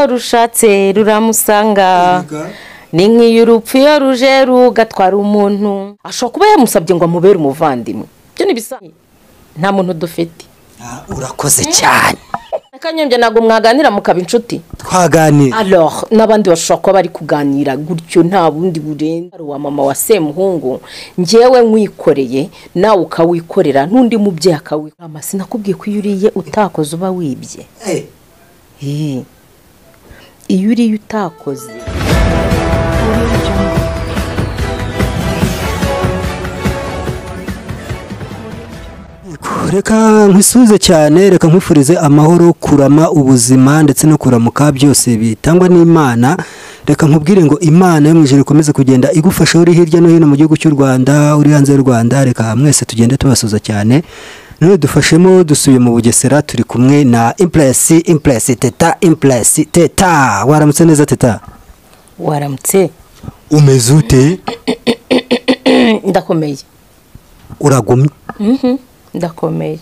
uwo rushatse ruramusanga ni nk'iy'urupfu iyo ruje rugatwara umuntu ashobora kuba yamusabye ngo amubere umuvandimwe byo ntibisanzwe nta muntu dufite. urakoze cyane Kanyombya ntabwo mwaganira mukaba inshuti twaganira alors n'abandi bashobora kuba bari kuganira gutyo nta bundi burenze wa mama wa Semuhungu njyewe nkwikoreye nawe ukawikorera n'undi mubyeyi akawikorera amasina nakubwiye ko iyo uriye utakoze uba wibye iyo uriye utakoze reka nkisuze cyane reka nkwifurize amahoro kurama ubuzima ndetse no kuramuka byose bitangwa n'Imana. Reka nkubwire ngo Imana yo mu ijuru ikomeze kugenda igufasha uri hirya no hino mu gihugu cy'u Rwanda uri hanze y'u Rwanda. Reka mwese tugende tubasuza cyane none dufashemo dusuye mu Bugesera turi kumwe na Impress Teta. Waramutse neza Teta? Waramutse. Umeze ute? Ndakomeye. Uragumye? Ndakomeye.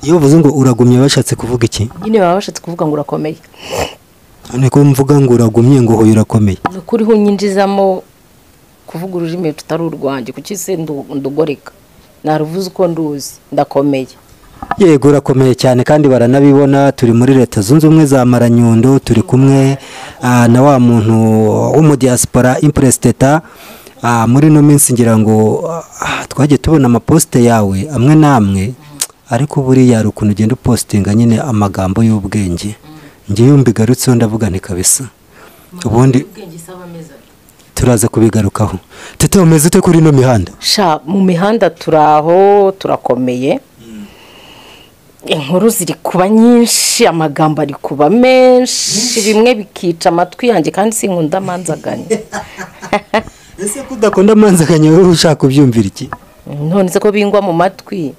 Iyo uvuze ngo uragumye bashatse kuvuga iki? Nyine baba bashatse kuvuga ngo urakomeye. Niko mvuga ngo uragumye ngo hoye urakomeye. Nukuri hunyinjizamo kuvuga ururimi tutari urwanjye kuki se ndugoreka. Naruvuze uko nduzi ndakomeye. Yego urakomeye cyane kandi baranabibona turi muri leta zunze ubumwe za Maranyundo turi kumwe na wa muntu wo mu diaspora Impress Teta. Muri no minsi ngira ngo twagiye tubona amaposte yawe amwe namwe ariko buriya ari ukuntu ugenda upostinga nyine amagambo y'ubwenge ngiye yumbigarutseho ndavuga nti kabisa ubundi turaza kubigarukaho. Tete umeze ute kuri no mihanda? Sha mu mihanda turaho turakomeye. Inkuru ziri kuba nyinshi amagambo ari kuba menshi bimwe bikica amatwi yanjye kandi sinkunda manzaganya. Ese kudakunda manzaganya wowe ushaka kubyumvira iki? None se ko bingwa mu matwi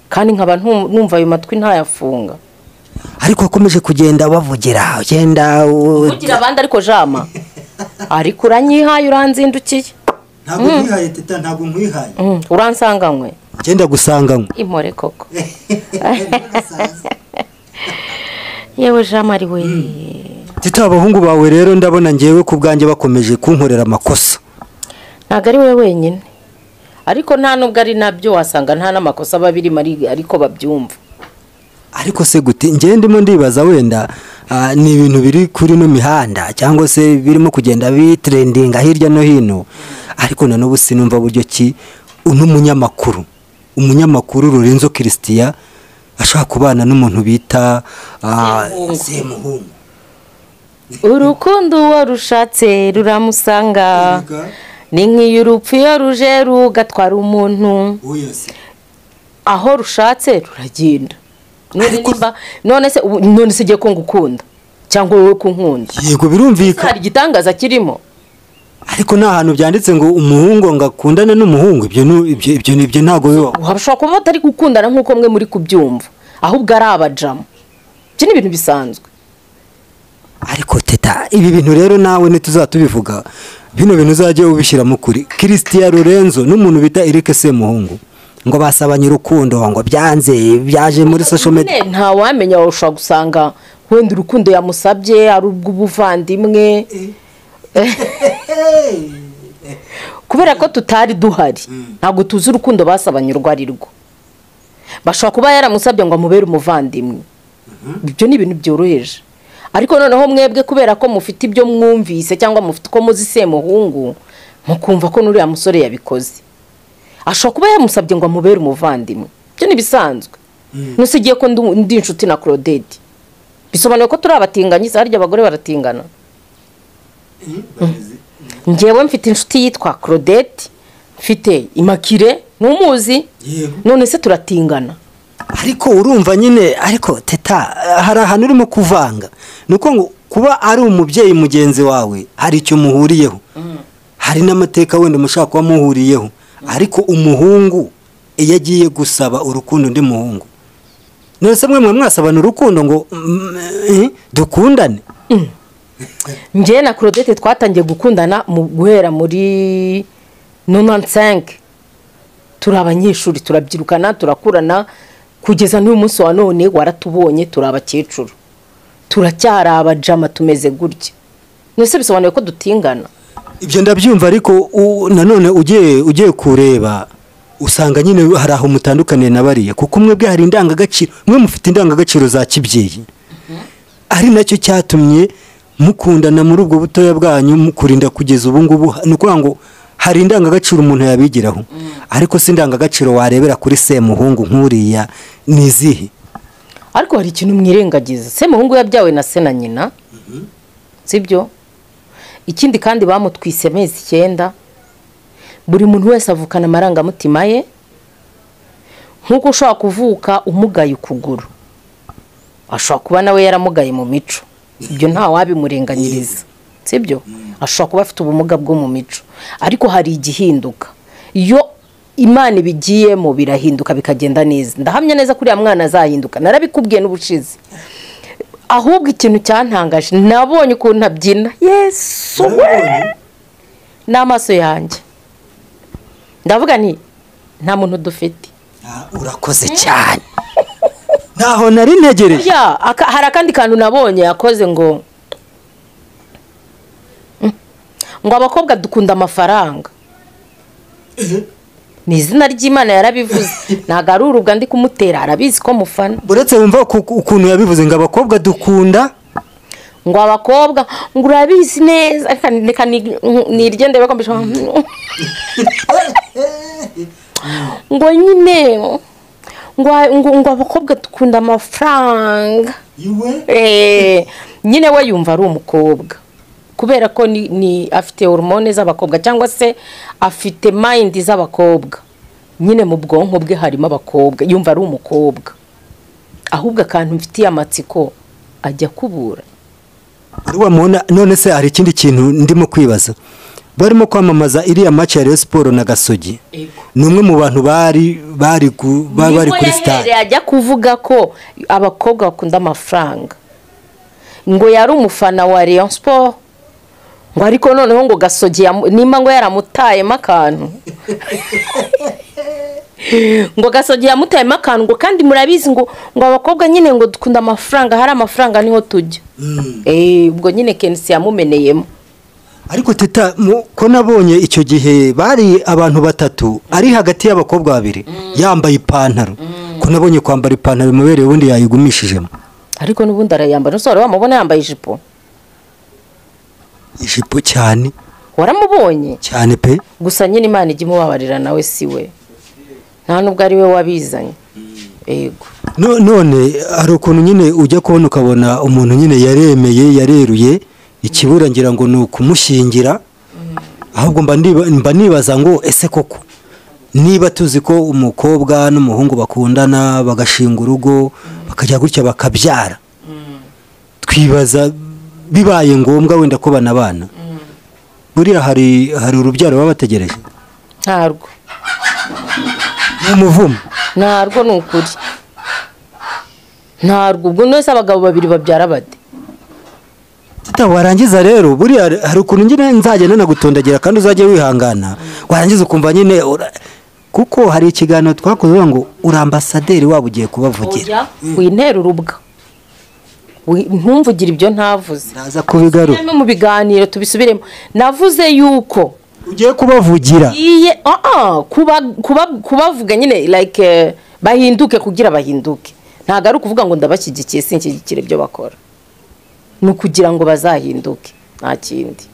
kandi nkaba numva ayo matwi ntayafunga. Ariko akomeje kugenda bavugira ugenda ugira abandi ariko jama ariko uranyihaye uranzindukiye. Ntabwo nkwihaye Teta ntabwo nkwihaye. Uransanganywe. Genda gusanganywe. Imore koko. Yewe jama ari we. Teta abahungu bawe rero ndabona ngewe ku bwanjye bakomeje kunkorera amakosa. Ntago ari we wenyine. Ariko nta nubwo ari nabyo wasanga nta namakosa babiri ariko babyumva. Ariko se gute ngiye ndimo ndibaza wenda ni ibintu biri kuri no mihanda cyangwa se birimo kugenda bitrendinga hirya no hino ariko na n'ubu sinumva buryo ki umunyamakuru Lorenzo Christian ashaka kubana n'umuntu bita Semuhungu. Urukundo warushatse ruramusanga ni nk'iy'urupfu iyo ruje rugatwara umuntu aho rushatse ruragenda. None se giye ko ngukunda cyangwa wowe kunkunda? Yego birumvika. Hari igitangaza kirimo. Ariko nta hantu byanditse ngo umuhungu ngakundane n'umuhungu ibyo ntago biba. Habashaka kuba batari gukundana nkuko mwe muri kubyumva ahubwo ari abajama. Byo ni ibintu bisanzwe. Ariko Teta ibi bintu rero nawe ntituzatubivuga bino bintu uzajye ubishyira mu kuri. Christian Lorenzo n'umuntu bita Eric Semuhungu ngo basabanye urukundo ngo byaje muri social media. Nta wamenya ushobora gusanga wenda urukundo yamusabye ari ubw'ubuvandimwe kubera ko tutari duhari ntabwo tuzi urukundo basabanye urwo ari rwo. Bashobora kuba yaramusabye ngo amubere umuvandimwe. Ibyo ni ibintu byoroheje ariko noneho mwebwe kubera ko mufite ibyo mwumvise cyangwa mufite ko muzi Semuhungu mukumva ko nuriya musore yabikoze. Ashobora kuba yamusabye ngo amubere umuvandimwe. Byo ni bisanzwe. Nusigiye ko ndi inshuti na Claudette. Bisobanuye ko turi abatinganyi harya abagore baratingana. Ngewe mfite inshuti yitwa Claudette, mfite Imakire n'umuzi. None se turatingana. Ariko urumva nyine ariko Teta hari ahantu urimo kuvanga. Nuko ngo kuba ari umubyeyi mugenzi wawe hari icyo muhuriyeho. Hari n'amateka wenda mushaka kuba muhuriyeho. Ariko umuhungu iyo agiye gusaba urukundo ndi muhungu nose mwe mwasabana urukundo ngo dukundane. Ngiye na Claudette twatangiye gukundana mu guhera muri 95 turi abanyeshuri turabyirukana turakurana kugeza n'uyu munsi wa none waratubonye turi abakecuru turacyari abajama tumeze gutya. Nese bisobanuye ko dutingana. ibyo ndabyumva ariko nanone ugiye kureba usanga nyine hari aho mutandukaniye na bariya kuko umwe bwe hari indangagaciro mwe mufite indangagaciro za kibyeyi ari nacyo cyatumye mukundana muri ubwo butoya bwanyu mukurinda kugeza ubu ngubu ni ukuvuga ngo hari indangagaciro umuntu yabigiraho ariko si indangagaciro warebera kuri Semuhungu nk'uriya ni izihe? Ariko hari ikintu mwirengagiza. Semuhungu yabyawe na se na nyina, sibyo? Ikindi kandi bamutwise amezi 9. Buri muntu wese avukana amarangamutima ye, nk'uko ushobora kuvuka umugaye ukuguru, ashobora kuba nawe yaramugaye mu mico. Ibyo nta wabimurenganyiriza, sibyo? Ashobora kuba afite ubumuga bwo mu mico, ariko hari igihinduka. Iyo Imana ibigiyemo birahinduka bikagenda neza. Ndahamya neza kuri ya mwana azahinduka, narabikubwiye n'ubushize. Ahubwo ikintu cyantangaje nabonye ukuntu abyina, Yesu we, n'amaso yanjye ndavuga nti nta muntu dufite. Urakoze cyane. Ntaho nari ntegereje. Hari akandi kantu nabonye yakoze ngo abakobwa dukunda amafaranga. Ni izina ry'Imana yarabivuze. Ntago ari urubwa ndi kumutera, arabizi ko mufana. Buretse wumva ukuntu yabivuze ngo abakobwa dukunda, ngo abakobwa ngo urabizi neza, reka nirye ndebe ko mbishaka. Ngo nyine ngo abakobwa dukunda amafaranga. Nyine we yumva ari umukobwa kubera ko ni afite hormone z'abakobwa cyangwa se afite mind z'abakobwa. Nyine mu bwonko bwe harimo abakobwa, yumva ari umukobwa. Ahubwo akantu mfitiye amatsiko ajya kubura. Wamubona none se hari ikindi kintu ndimo kwibaza. Barimo kwamamaza iriya match ya Rayon Sport na Gasogi. Ni umwe mu bantu bari kuri star. Ajya kuvuga ko abakobwa bakunda amafaranga. Ngo yari umufana wa Rayon Sport. Ngo ariko noneho ngo Gasogi nimba ngo yaramutayemo akantu. Ngo Gasogi yamutayemo akantu ngo kandi murabizi ngo abakobwa nyine ngo dukunda amafaranga, hari amafaranga niho tujya. Ubwo nyine Kensi yamumeneyemo. Ariko teta ko nabonye icyo gihe bari abantu batatu ari hagati y'abakobwa babiri yambaye ipantaro. Ko nabonye kwambara ipantaro mubereye ubundi yayigumishijemo. Ariko nubundi arayambara, nusore wamubona yambaye ijipo. Ijipo cyane. Waramubonye? Cyane pe. Gusa nyine Imana ijye mubabarira nawe siwe. Nta nubwo ari we wabizanye. Yego. None hari ukuntu nyine ujya kubona ukabona umuntu nyine yareruye ikibura ngira ngo ni ukumushyingira. Ahubwo mba nibaza ngo ese koko niba tuzi ko umukobwa n'umuhungu bakundana bagashinga urugo bakajya gutya bakabyara, twibaza bibaye ngombwa wenda ko banabana, buriya hari urubyaro baba bategereje? Ntarwo. Ni umuvumo? Ntarwo ni ukuri. Ntarwo. Ubwo nose abagabo babiri babyara bade. Warangiza rero buriya hari ukuntu nyine nzajya nanagutondagira kandi uzajya wihangana, warangiza ukumva nyine kuko hari ikiganiro twakoze ngo uri ambasaderi waba ugiye kubavugira. Wintera urubwa. Ntumvugira ibyo ntavuze. Naza kubigaruka. Mu biganiro tubisubiremo. Navuze yuko ugiye kubavugira. Kubavuga nyine like bahinduke kugira bahinduke. Ntago ari ukuvuga ngo ndabashyigikiye sinshyigikire ibyo bakora. Nukugira ngo bazahinduke nta kindi.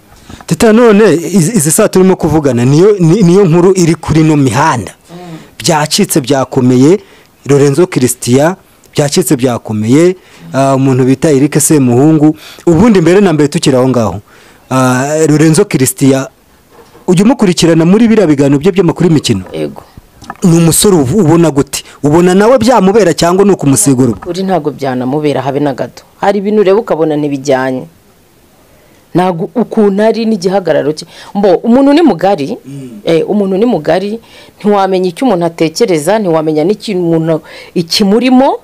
Teta none izi saa turimo kuvugana niyo nkuru iri kuri no mihanda. Byacitse byakomeye. Lorenzo Christian byacitse byakomeye. Umuntu bita Eric Semuhungu ubundi mbere na mbere tukiraho ngaho. Lorenzo Christian ujye umukurikirana muri bira biganiro bye by'amakuru y'imikino. Yego. Ni umusore ubona gute? Ubona nawe byamubera cyangwa no kumusigura? Uri ntago byanamubera habe na gato. Hari ibintu ureba ukabona ntibijyanye. Nago ukuntu ari n'igihagararo cye. Umuntu ni mugari. Umuntu ni mugari, ntiwamenya icyo umuntu atekereza, ntiwamenya n'ikintu umuntu ikimurimo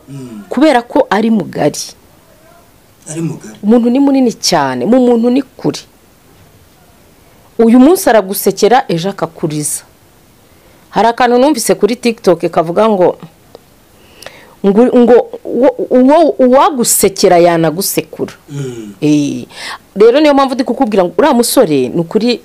kubera ko ari mugari. Ari mugari. Umuntu ni munini cyane, mu muntu ni kuri. Uyu munsi aragusekera ejo akakuriza. Hari akantu numvise kuri TikTok kavuga ngo uwagusekera yanagusekura. Rero niyo mpamvu ndi kukubwira ngo uriya musore ni ukuri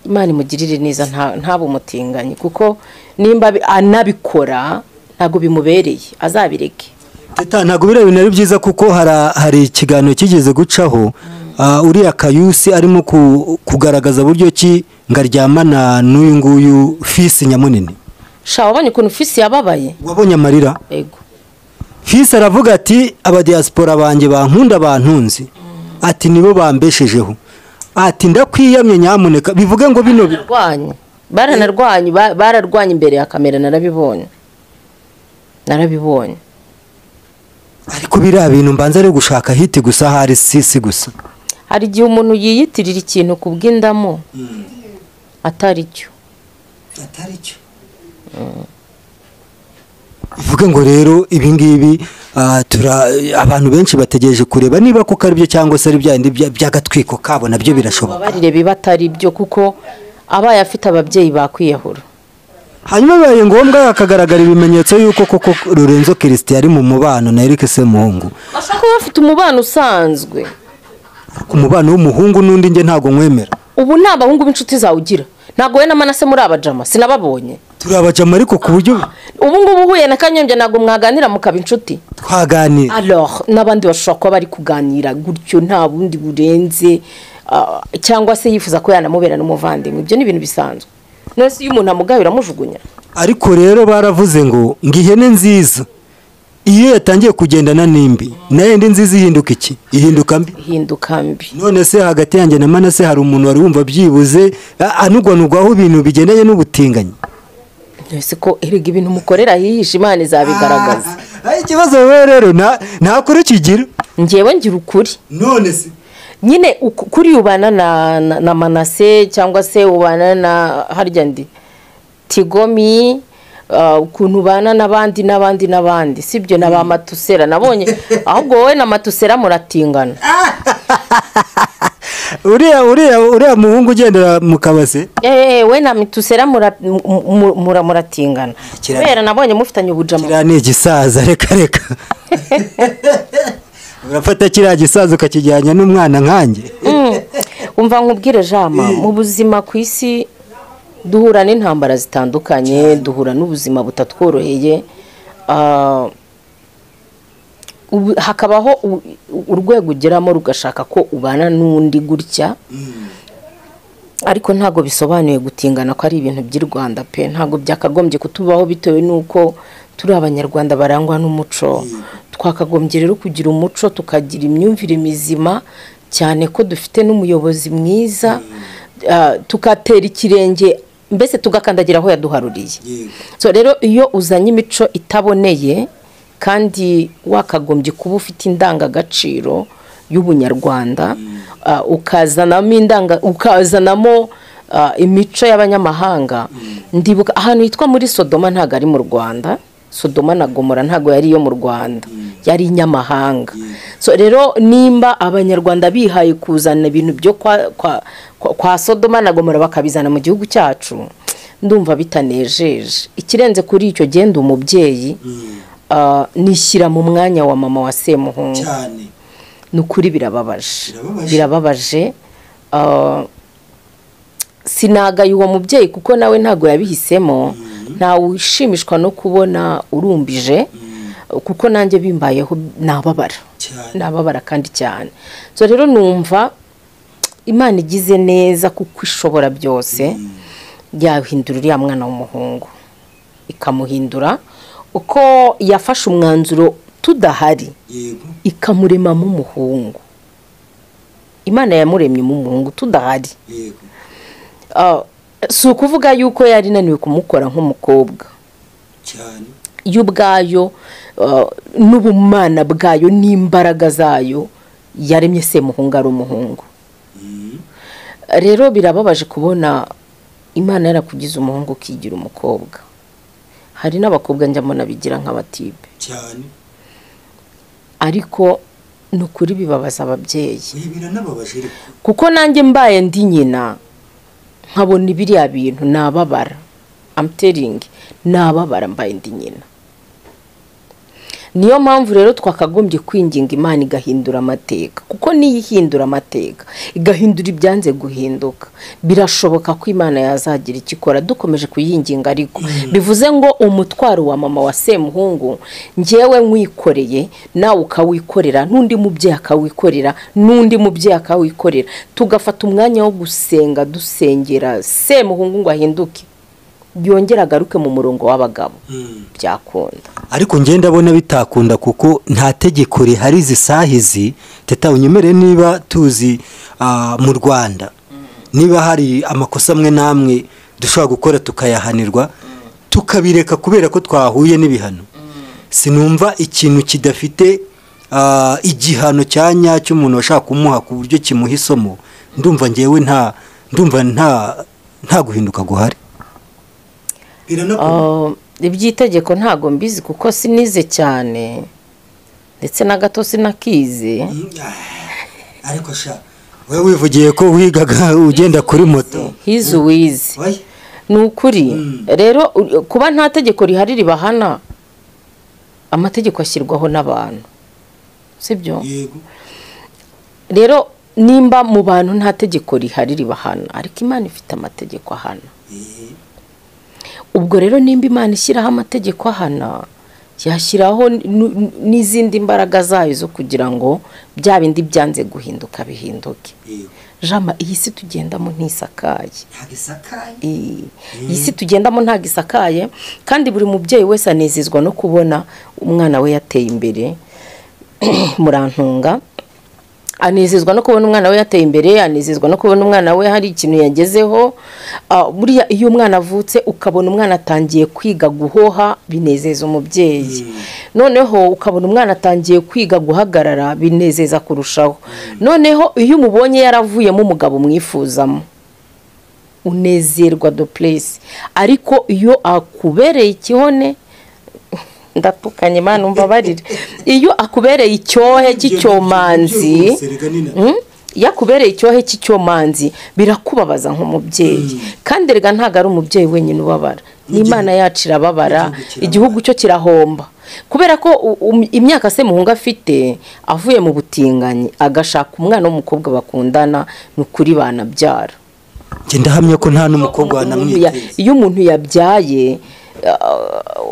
Imana imugirire neza ntabe umutinganyi, kuko nimba anabikora ntabwo bimubereye, azabireke. Teta, ntabwo biriya bintu ari byiza, kuko hari ikiganiro kigeze gucaho uriya Kayusi arimo kugaragaza buryo ki ngaryamana n'uyu nguyu Fisi Nyamunini. Wabonye ukuntu Fisi yababaye? Wabonye amarira? Yego. Fisi aravuga ati abadiaspora banjye bankunda bantunzi, ati nibo bambeshejeho, ati ndakwiyamye nyamuneka. Bivuga ngo bino bararwanye imbere ya kamera, narabibonye. Ariko biriya bintu mbanza ari gushaka hiti gusa, hari sisi gusa. Hari igihe umuntu yiyitirira ikintu ku bw'indamo atari cyo. Bivuga ngo rero ibingibi abantu benshi bategereje kureba niba kuko ari byo cyangwa se ari byandi by'agatwiko kabo, nabyo birashoboka. Barire biba atari byo, kuko abaye afite ababyeyi bakwiyahura. Hanyuma bibaye ngombwa hakagaragara ibimenyetso yuko koko Lorenzo Christian ari mu mubano na Eric Semuhungu. Bashaka bafite umubano usanzwe. Ku mubano w'umuhungu n'undi nge ntago nkwemera. Ubu nta bahungu b'inshuti zawe ugira. Ntago we na Manase muri abajama, sinababonye. Turi abajama ariko ku buryo ubu ngubu uhuye na Kanyombya ntago mwaganira mukaba inshuti. Twaganira. Alors n'abandi bashobora kuba bari kuganira gutyo nta bundi burenze, cyangwa se yifuza ko yanamubera n'umuvandimwe. Ibyo ni ibintu bisanzwe. Nose iyo umuntu amugabira amujugunya. Ariko rero baravuze ngo ngihene nziza iyo yatangiye kugendana n'imbi naye ndi nziza ihinduka iki? Ihinduka mbi. None se hagati yanjye na Manase hari umuntu wari wumva byibuze anugwanugwaho ibintu bigendanye n'ubutinganyi? Nese ko erega ibintu mukorera hihisha Imana izabigaragaza. Ikibazo wewe rero nta kuri kigira. Ngewe ngira ukuri. None se nyine kuri ubana na Manase cyangwa se ubana na harya ndi Tigomi, ukuntu ubana n'abandi sibyo na ba Matusera nabonye, ahubwo wowe na Matusera muratingana. uriya muhungu ugendera mu kabase, we na Matusera muratingana kubera nabonye mufitanye ubujama. Kira ni igisaza, reka urafata kiriya gisaza ukakijyanya n'umwana nkanjye. Umva nkubwire Jama, mu buzima ku isi duhura n'intambara zitandukanye, duhura n'ubuzima butatworoheye, hakabaho urwego ugeramo rugashaka ko ubana n'undi gutya, ariko ntago bisobanuye gutingana ko ari ibintu by'i Rwanda pe. Ntago byakagombye kutubaho bitewe n'uko turi abanyarwanda barangwa n'umuco. Twakagombye rero kugira umuco, tukagira imyumvire mizima, cyane ko dufite n'umuyobozi mwiza, tukatera ikirenge mbese tugakandagira aho yaduharuriye. So rero iyo uzanye imico itaboneye kandi wakagombye kuba ufite indangagaciro y'ubunyarwanda, ukazanamo imico y'abanyamahanga. Ndibuka ahantu hitwa muri Sodoma, ntago ari mu Rwanda. Sodoma na Gomora ntago yari yo mu Rwanda, yari inyamahanga. So rero nimba abanyarwanda bihaye kuzana ibintu byo kwa Sodoma na Gomora bakabizana mu gihugu cyacu, ndumva bitanejeje. Ikirenze kuri icyo genda umubyeyi nishyira mu mwanya wa mama wa Semuhungu cyane. Nukuri birababaje. Sinagaye uwo mubyeyi kuko nawe ntago yabihisemo. Ntawe wishimishwa no kubona urumbije, kuko nanjye bimbayeho nababara kandi cyane. So rero numva Imana igize neza kuko ishobora byose, yahindura uriya mwana w'umuhungu, ikamuhindura uko yafashe umwanzuro tudahari, ikamuremamo umuhungu. Imana yamuremye umuhungu tudahari. Si ukuvuga yuko yari naniwe kumukora nk'umukobwa cyane. Y'ubwayo n'ubumana bwayo n'imbaraga zayo yaremye Semuhungu ari umuhungu. Rero birababaje kubona Imana yarakugize umuhungu ukigira umukobwa. Hari n'abakobwa njyamo bigira nk'abatibe cyane, ariko nukuri bibabaza ababyeyi. Biranababaje kuko nanjye mbaye ndi nyina nkabona ibiriya bintu nababara. I'm telling nababara mbaye ndi nyina. niyo mpamvu rero twakagombye kwinginga Imana igahindura amateka, kuko niyo ihindura amateka igahindura ibyanze guhinduka, birashoboka ko Imana yazagira icyo ikora dukomeje kuyinginga. Ariko bivuze ngo umutwaro wa mama wa Semuhungu njyewe nkwikoreye, nawe ukawikorera, n'undi mubyeyi akawikorera, n'undi mubyeyi akawikorera, tugafata umwanya wo gusenga dusengera Semuhungu ngo ahinduke, byongera agaruke mu murongo w'abagabo, byakunda. ariko ngenda ndabona bitakunda kuko nta tegeko rihari zisahizi. Teta unyemere niba tuzi mu Rwanda niba hari amakosa amwe namwe dushobora gukora tukayahanirwa tukabireka kubera ko twahuye n'ibihano, sinumva ikintu kidafite igihano cya nyacyo umuntu washaka kumuha ku buryo kimuha isomo. Ndumva ngewe nta guhinduka guhari. Iby'itegeko ntago mbizi kuko sinize cyane ndetse na gato sinakize. Ariko sha wewe wivugiye ko wigaga ugenda kuri moto, hizi wizi ni ukuri. Rero kuba nta tegeko rihari ribahana, amategeko ashyirwaho n'abantu, sibyo? Rero nimba mu bantu nta tegeko rihari ribahana, ariko Imana ifite amategeko ahana. Ubwo rero nimba Imana ishyiraho amategeko ahana, yashyiraho n'izindi mbaraga zayo zo kugira ngo bya bindi byanze guhinduka bihinduke. Jama, iyi si tugendamo ntisakaye, iyi si tugendamo ntagisakaye, kandi buri mubyeyi wese anezezwa no kubona umwana we yateye imbere. Murantunga, anezezwa no kubona umwana we yateye imbere, anezezwa no kubona umwana we hari ikintu yagezeho. Buriya iyo umwana avutse ukabona umwana atangiye kwiga guhoha, binezeza umubyeyi. Noneho ukabona umwana atangiye kwiga guhagarara, binezeza kurushaho. Noneho iyo umubonye yaravuyemo umugabo mwifuzamo, unezerwa do place. Ariko iyo akubereye ikihone, ndatukanye Imana umbabarire, iyo akubereye icyohe cy'icyomanzi, yakubereye icyohe cy'icyomanzi, birakubabaza nk'umubyeyi. Kandi rega ntago ari umubyeyi wenyine ubabara, n'Imana yacu irababara, igihugu cyo kirahomba. Kubera ko imyaka Semuhungu afite, avuye mu butinganyi agashaka umwana w'umukobwa bakundana, n'ukuri banabyara. Ndahamya ko nta n'umukobwa wanamwiteze. Iyo umuntu yabyaye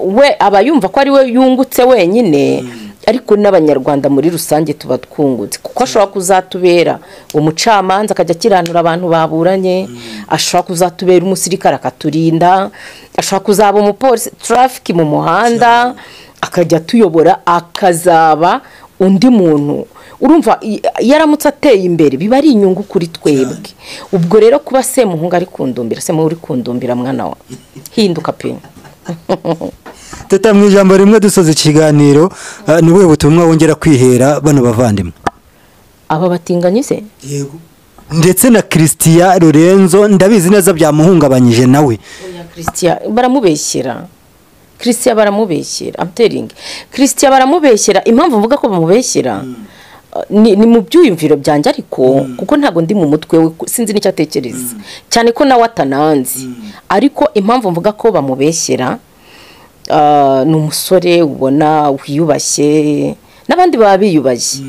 we aba yumva ko ari we yungutse wenyine, ariko n'abanyarwanda muri rusange tuba twungutse, kuko ashobora kuzatubera umucamanza akajya akiranura abantu baburanye, ashobora kuzatubera umusirikare akaturinda, ashobora kuzaba umupolisi traffic mu muhanda akajya tuyobora, akazaba undi muntu. Urumva yaramutse ateye imbere biba ari inyungu kuri twebwe. Ubwo rero kuba Semuhungu ari kundumbira, Semuhungu uri kundumbira mwana wa hinduka pe. Teta, mu ijambo rimwe dusoza ikiganiro, ni we butumwa wongera kwihera bano bavandimwe? Aba batinganye se? Yego. Ndetse na Christian Lorenzo ndabizi neza byamuhungabanyije nawe. Christian baramubeshyera. Christian baramubeshyera. I'm telling. Christian baramubeshyera. Impamvu mvuga ko bamubeshyera ni mu byuyumviro byanjye, ariko kuko ntago ndi mu mutwe we, sinzi n'icyo atekereza, cyane ko nawe atananzi. Ariko impamvu mvuga ko bamubeshyera, ni umusore ubona wiyubashye, n'abandi baba biyubashye,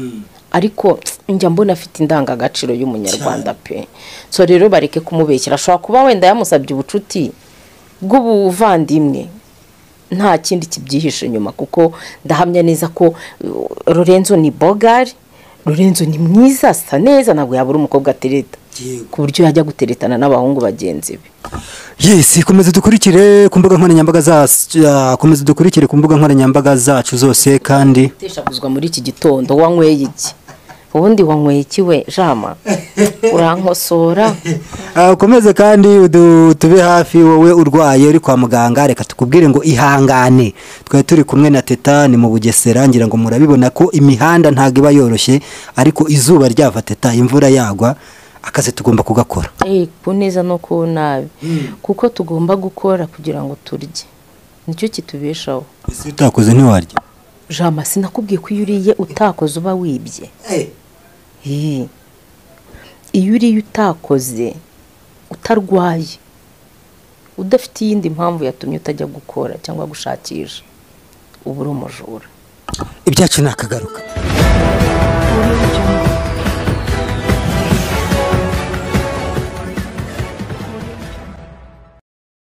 ariko njya mbona afite indangagaciro y'umunyarwanda pe. So rero bareke kumubeshyera. Ashobora kuba wenda yamusabye ubucuti bw'ubuvandimwe, nta kindi kibyihishe nyuma, kuko ndahamya neza ko Lorenzo ni bogari, Lorenzo ni mwiza, asa neza, ntabwo yabura umukobwa atereta ku buryo yajya guteretana n'abahungu bagenzi be. Yes, komeza dukurikire ku mbuga nkoranyambaga zacu zose. Kandi teshaguzwa muri iki gitondo wanyweye iki? Ubundi wanyweye iki we Jama? Urankosora. Komeze kandi tube hafi, wowe urwaye uri kwa muganga, reka tukubwire ngo ihangane. Twe turi kumwe na Teta, ni mu Bugesera, ngira ngo murabibona ko imihanda ntago iba yoroshye, ariko izuba ryava Teta, imvura yagwa, akazi tugomba kugakora. Ku neza no ku nabi, kuko tugomba gukora kugira ngo turye, nicyo kitubeshaho. Ese utakoze ntiwarya? Jama, sinakubwiye ko iyo uriye utakoze uba wibye. Iyo uriye utakoze, utarwaye, udafite iyindi mpamvu yatumye utajya gukora cyangwa gushakisha, uba uri umujura. ibyacu ni akagaruka.